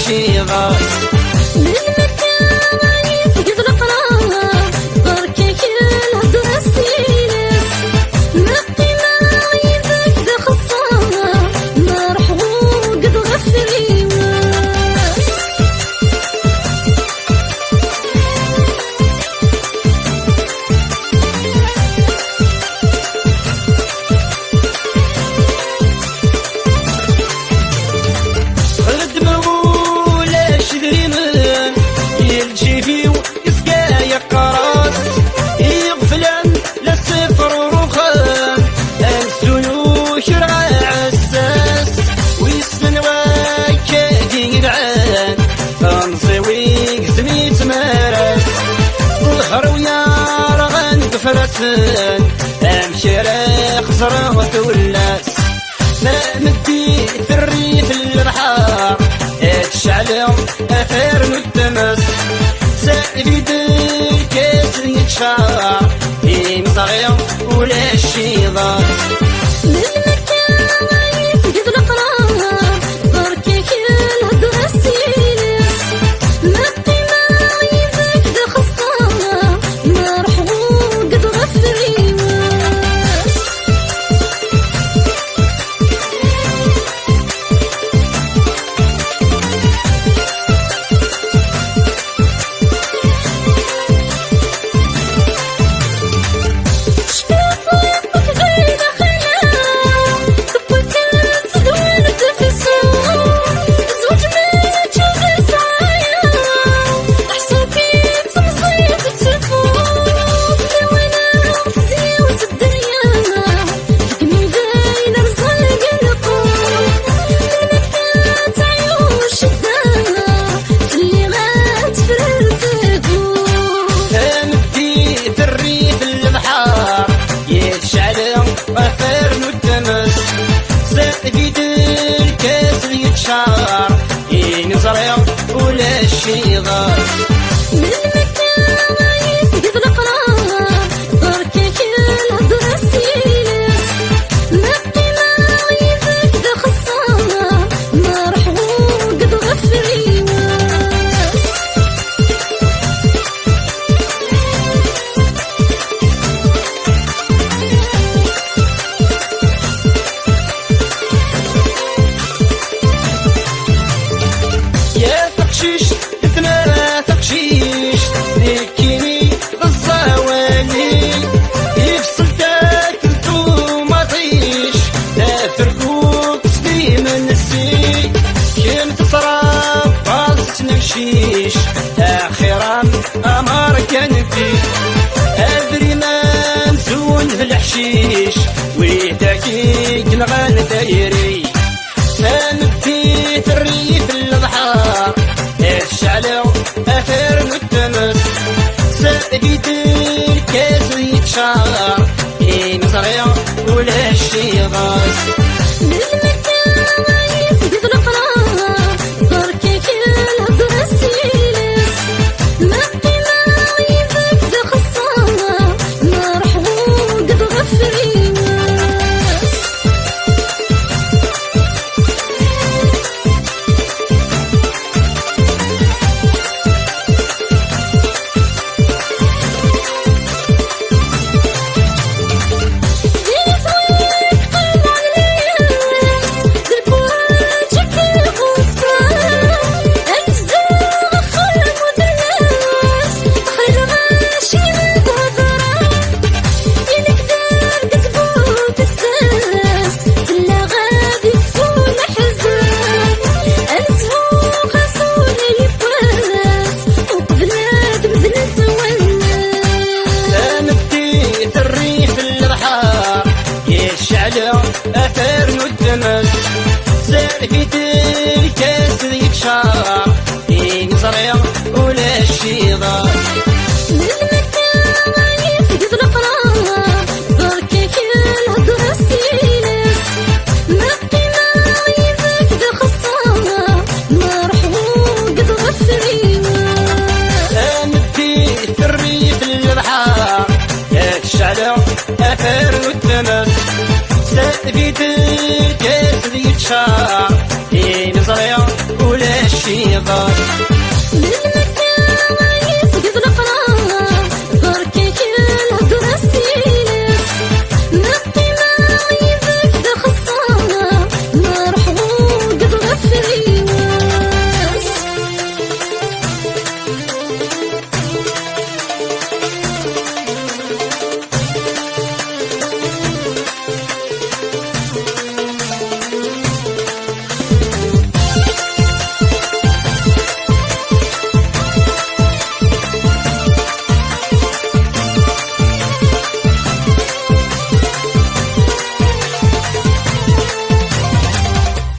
الشيغاس فرسان امشي راخ زرا وتولاس ما مدي ثري في البحر اتشعل اثار التمس سايد الكاس يتشار يمصغي ولا الشيضان سايد الكاس يتشار ينزرع ولا الشيغاس اخيرا امر كان فيه ادري ما نسون في الحشيش ويتاكي كنغان دايري فنبتي في الريف البحر الشعلة اثر والتمس سايد الكاس يتشار يمصغي ولا الشيغاس اثر والتمس سايد الكاس يتشار ينزرع ولا الشيغاس اثر والتمس سايد الكاس يتشار ينزرع ولا الشيغات.